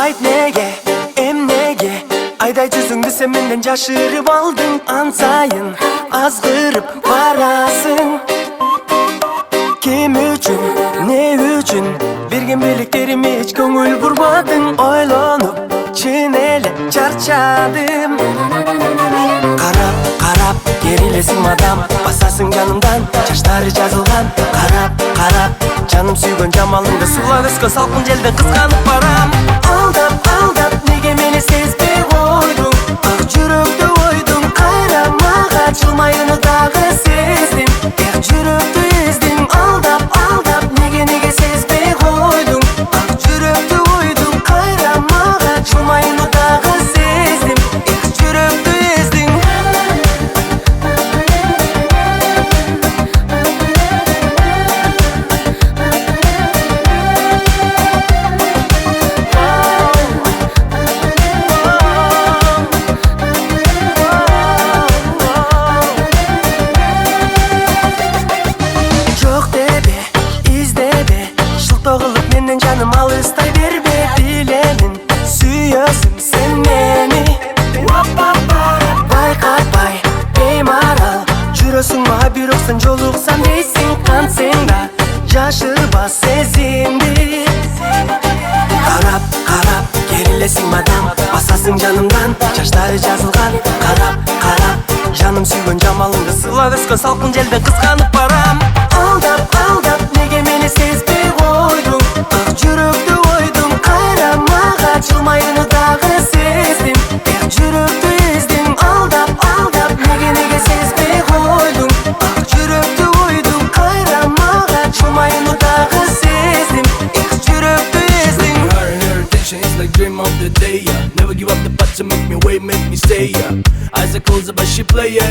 Ayt nege, emnege Ayday жүзіңді sen menden жашырып алдың Ан сайын азғырып барасың Ким үчүн, не үчүн Берген белектериме эч көңүл бурбадың Ойлонуп, чын эле чарчадым Карап, карап, керилесиң мадам Басасың жанымдан, жаштары жазылган Карап, карап, жаным сүйгөн жамалыңды Сулап өскөн салкын желден кызганып барам Алдап, алдап, неге мени сезбей койдуң Ак жүрөктү ойдуң кайра мага Жылмайыны дагы сездим Эх жүрөктү эздим Алдап, алдап, неге сезбей койдуң Ак жүрөктү ойдуң кайра мага Жылмайыны дагы сездим Эх жүрөктү эздим Жаным алыстай бербе билемин Сүйөсүң сен мени Байкатпай беймарал Жүрөсүң мага бирок сен жолуксам дейсиң Кантсең да жашырба сезимди Карап, карап, керилесиң мадам Басасың жанымдан, жаштары жазылган Карап, карап, жаным сүйгөн жамалыңды Сылап өскөн салкын желден кызганып барам Алдап, алдап, неге мени сезбей койдуң Ак жүрөктү ойдуң кайра мага Жылмайыны дагы сездим Эх жүрөктү эздим Алдап, алдап, неге сезбей койдуң Ак жүрөктү ойдуң кайра мага Жылмайыны дагы сездим Эх жүрөктү эздим Her attention is like dream of the day Never give up the fight to make me wait, make me stay Eyes are closed but she player,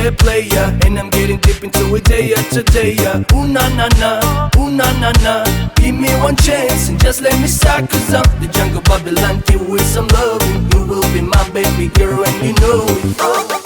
And I'm getting deep into it day after day Ooh na na na, ooh na na na Give me one chance and just let me start Cause I'm the jungle Babylon till with some loving You will be my baby girl and you know it